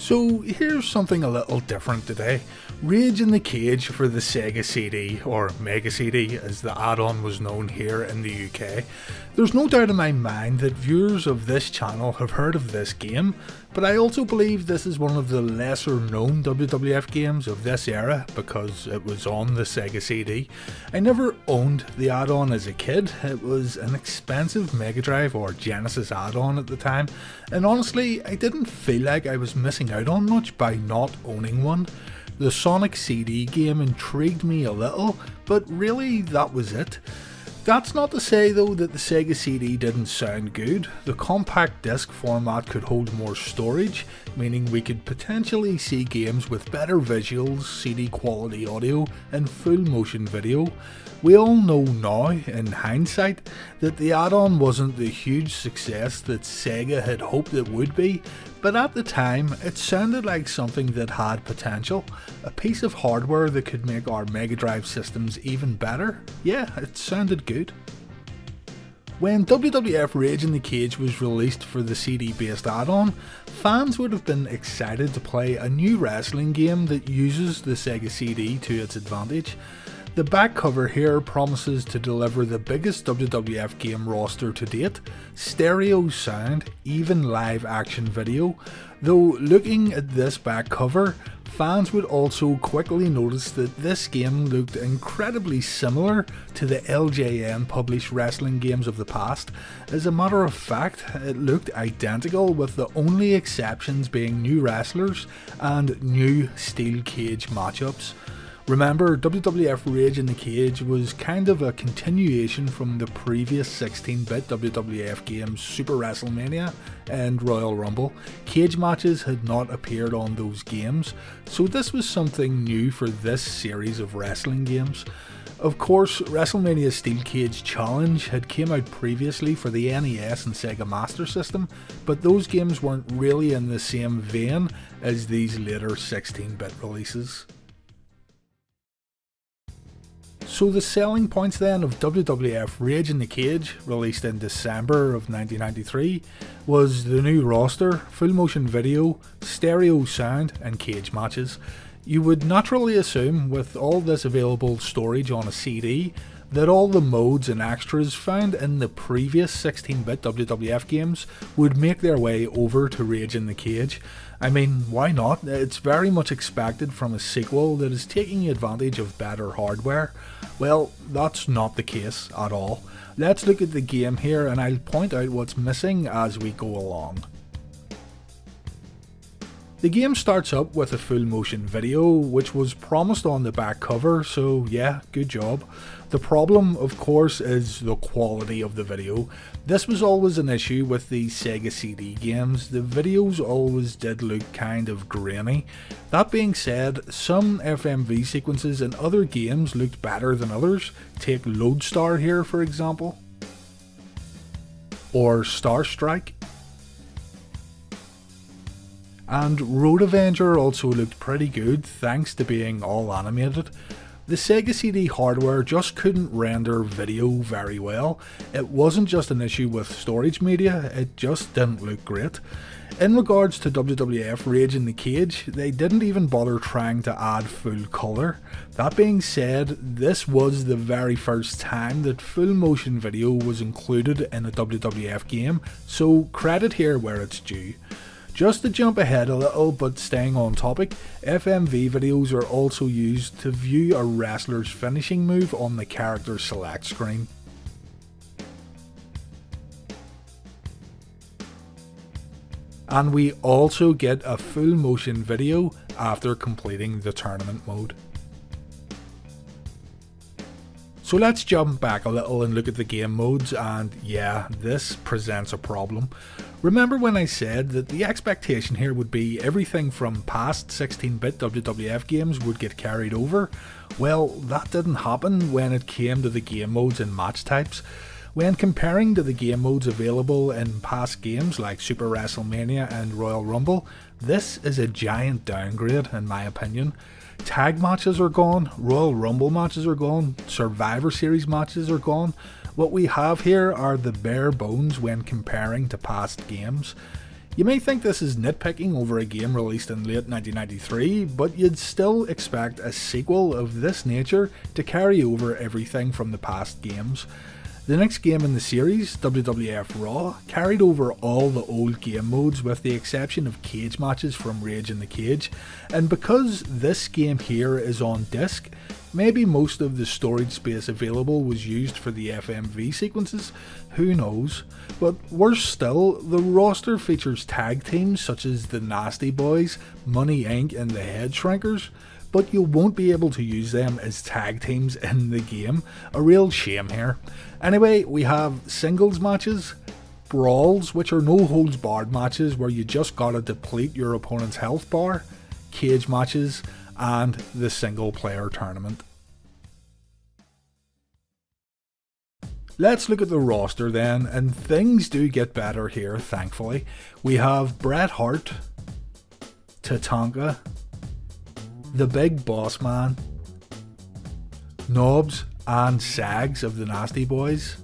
So here's something a little different today. Rage in the Cage for the Sega CD, or Mega CD as the add-on was known here in the UK. There's no doubt in my mind that viewers of this channel have heard of this game, but I also believe this is one of the lesser known WWF games of this era because it was on the Sega CD. I never owned the add-on as a kid. It was an expensive Mega Drive or Genesis add-on at the time, and honestly I didn't feel like I was missing out on much by not owning one. The Sonic CD game intrigued me a little, but really that was it. That's not to say though that the Sega CD didn't sound good. The compact disc format could hold more storage, meaning we could potentially see games with better visuals, CD quality audio and full motion video. We all know now, in hindsight, that the add-on wasn't the huge success that Sega had hoped it would be, but at the time it sounded like something that had potential, a piece of hardware that could make our Mega Drive systems even better. Yeah, it sounded good. When WWF Rage in the Cage was released for the CD based add-on, fans would have been excited to play a new wrestling game that uses the Sega CD to its advantage. The back cover here promises to deliver the biggest WWF game roster to date, stereo sound, even live action video, though looking at this back cover, fans would also quickly notice that this game looked incredibly similar to the LJN published wrestling games of the past. As a matter of fact, it looked identical, with the only exceptions being new wrestlers and new steel cage matchups. Remember, WWF Rage in the Cage was kind of a continuation from the previous 16-bit WWF games Super WrestleMania and Royal Rumble. Cage matches had not appeared on those games, so this was something new for this series of wrestling games. Of course, WrestleMania Steel Cage Challenge had came out previously for the NES and Sega Master System, but those games weren't really in the same vein as these later 16-bit releases. So the selling points then of WWF Rage in the Cage, released in December of 1993, was the new roster, full motion video, stereo sound and cage matches. You would naturally assume, with all this available storage on a CD, that all the modes and extras found in the previous 16-bit WWF games would make their way over to Rage in the Cage. I mean, why not? It's very much expected from a sequel that is taking advantage of better hardware. Well, that's not the case at all. Let's look at the game here and I'll point out what's missing as we go along. The game starts up with a full motion video, which was promised on the back cover, so yeah, good job. The problem, of course, is the quality of the video. This was always an issue with the Sega CD games. The videos always did look kind of grainy. That being said, some FMV sequences in other games looked better than others. Take Loadstar here for example, or Star Strike. And Road Avenger also looked pretty good thanks to being all animated. The Sega CD hardware just couldn't render video very well. It wasn't just an issue with storage media, it just didn't look great. In regards to WWF Rage in the Cage, they didn't even bother trying to add full colour. That being said, this was the very first time that full motion video was included in a WWF game, so credit here where it's due. Just to jump ahead a little but staying on topic, FMV videos are also used to view a wrestler's finishing move on the character select screen. And we also get a full motion video after completing the tournament mode. So let's jump back a little and look at the game modes, and yeah, this presents a problem. Remember when I said that the expectation here would be everything from past 16-bit WWF games would get carried over? Well, that didn't happen when it came to the game modes and match types. When comparing to the game modes available in past games like Super WrestleMania and Royal Rumble, this is a giant downgrade in my opinion. Tag matches are gone, Royal Rumble matches are gone, Survivor Series matches are gone. What we have here are the bare bones when comparing to past games. You may think this is nitpicking over a game released in late 1993, but you'd still expect a sequel of this nature to carry over everything from the past games. The next game in the series, WWF Raw, carried over all the old game modes with the exception of cage matches from Rage in the Cage, and because this game here is on disc, maybe most of the storage space available was used for the FMV sequences, who knows. But worse still, the roster features tag teams such as the Nasty Boys, Money Inc. and the Head Shrinkers, but you won't be able to use them as tag teams in the game. A real shame here. Anyway, we have singles matches, brawls, which are no holds barred matches where you just gotta deplete your opponent's health bar, cage matches, and the single player tournament. Let's look at the roster then, and things do get better here, thankfully. We have Bret Hart, Tatanka, the Big Boss Man, Knobs and Sags of the Nasty Boys,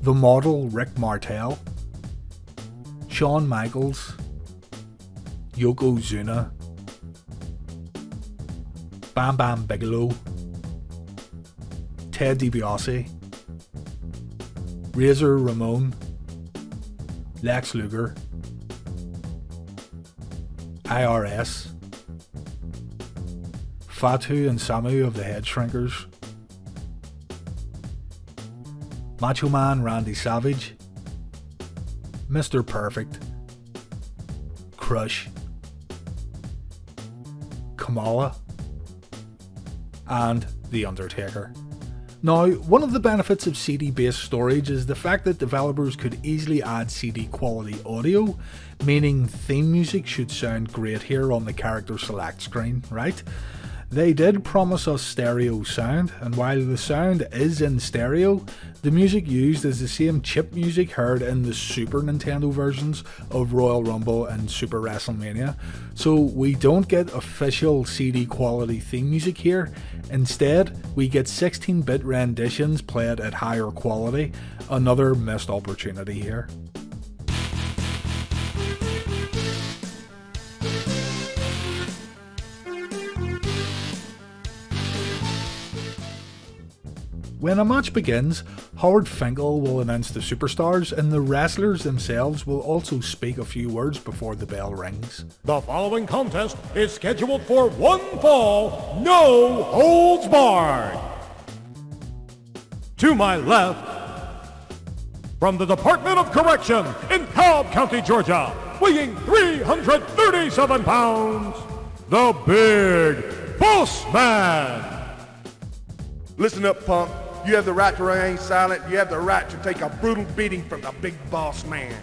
the Model Rick Martel, Shawn Michaels, Yokozuna, Bam Bam Bigelow, Ted DiBiase, Razor Ramon, Lex Luger, IRS, Fatu and Samu of the Head Shrinkers, Macho Man Randy Savage, Mr. Perfect, Crush, Kamala, and The Undertaker. Now, one of the benefits of CD-based storage is the fact that developers could easily add CD quality audio, meaning theme music should sound great here on the character select screen, right? They did promise us stereo sound, and while the sound is in stereo, the music used is the same chip music heard in the Super Nintendo versions of Royal Rumble and Super WrestleMania, so we don't get official CD quality theme music here. Instead, we get 16-bit renditions played at higher quality, another missed opportunity here. When a match begins, Howard Finkel will announce the superstars, and the wrestlers themselves will also speak a few words before the bell rings. The following contest is scheduled for one fall, no holds barred. To my left, from the Department of Correction in Cobb County, Georgia, weighing 337 pounds, the Big Boss Man. Listen up, punk. You have the right to remain silent. You have the right to take a brutal beating from the Big Boss Man.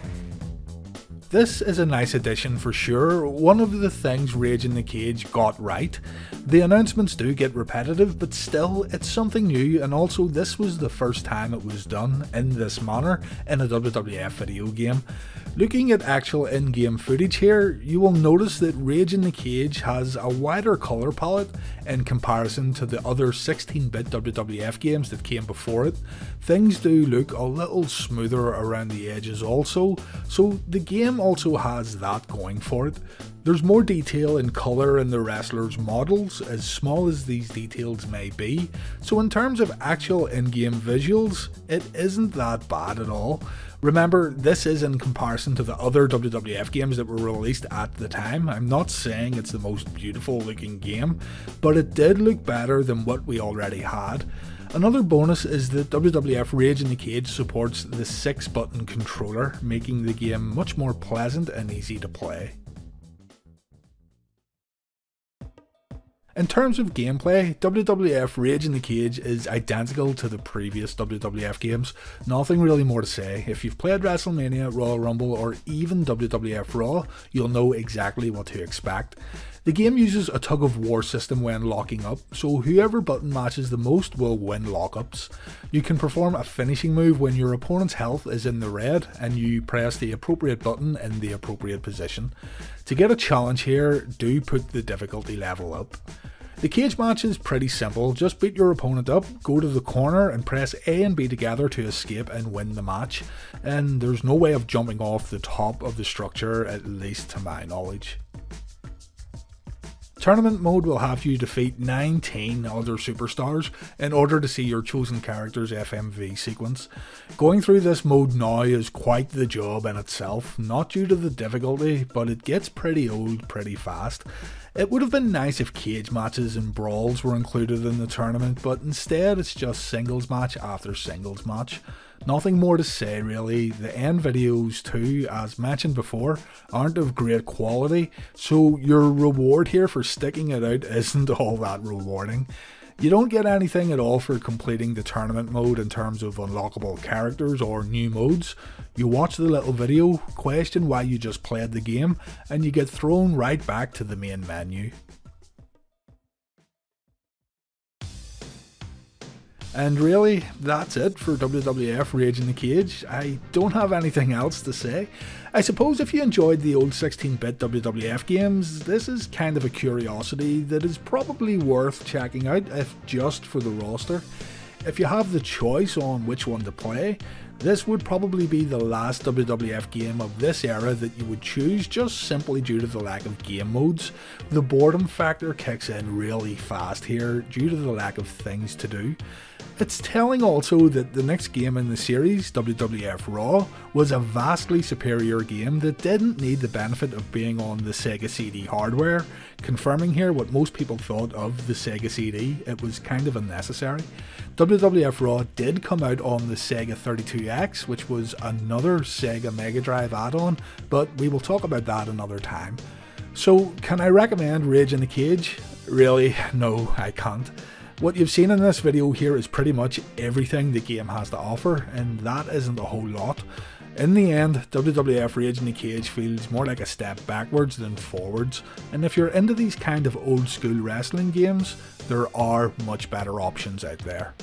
This is a nice addition for sure. One of the things Rage in the Cage got right. The announcements do get repetitive, but still, it's something new, and also this was the first time it was done in this manner in a WWF video game. Looking at actual in-game footage here, you will notice that Rage in the Cage has a wider colour palette in comparison to the other 16-bit WWF games that came before it. Things do look a little smoother around the edges also, so the game also has that going for it. There's more detail in colour in the wrestlers' models, as small as these details may be, so in terms of actual in-game visuals, it isn't that bad at all. Remember, this is in comparison to the other WWF games that were released at the time. I'm not saying it's the most beautiful looking game, but it did look better than what we already had. Another bonus is that WWF Rage in the Cage supports the 6-button controller, making the game much more pleasant and easy to play. In terms of gameplay, WWF Rage in the Cage is identical to the previous WWF games. Nothing really more to say. If you've played WrestleMania, Royal Rumble, or even WWF Raw, you'll know exactly what to expect. The game uses a tug-of-war system when locking up, so whoever button matches the most will win lockups. You can perform a finishing move when your opponent's health is in the red and you press the appropriate button in the appropriate position. To get a challenge here, do put the difficulty level up. The cage match is pretty simple, just beat your opponent up, go to the corner and press A and B together to escape and win the match, and there's no way of jumping off the top of the structure, at least to my knowledge. Tournament mode will have you defeat 19 other superstars in order to see your chosen character's FMV sequence. Going through this mode now is quite the job in itself, not due to the difficulty, but it gets pretty old pretty fast. It would have been nice if cage matches and brawls were included in the tournament, but instead it's just singles match after singles match. Nothing more to say really. The end videos too, as mentioned before, aren't of great quality, so your reward here for sticking it out isn't all that rewarding. You don't get anything at all for completing the tournament mode in terms of unlockable characters or new modes. You watch the little video, question why you just played the game, and you get thrown right back to the main menu. And really, that's it for WWF Rage in the Cage. I don't have anything else to say. I suppose if you enjoyed the old 16-bit WWF games, this is kind of a curiosity that is probably worth checking out, if just for the roster. If you have the choice on which one to play, this would probably be the last WWF game of this era that you would choose, just simply due to the lack of game modes. The boredom factor kicks in really fast here due to the lack of things to do. It's telling also that the next game in the series, WWF Raw, was a vastly superior game that didn't need the benefit of being on the Sega CD hardware, confirming here what most people thought of the Sega CD. It was kind of unnecessary. WWF Raw did come out on the Sega 32X, which was another Sega Mega Drive add-on, but we will talk about that another time. So, can I recommend Rage in the Cage? Really? No, I can't. What you've seen in this video here is pretty much everything the game has to offer, and that isn't a whole lot. In the end, WWF Rage in the Cage feels more like a step backwards than forwards, and if you're into these kind of old school wrestling games, there are much better options out there.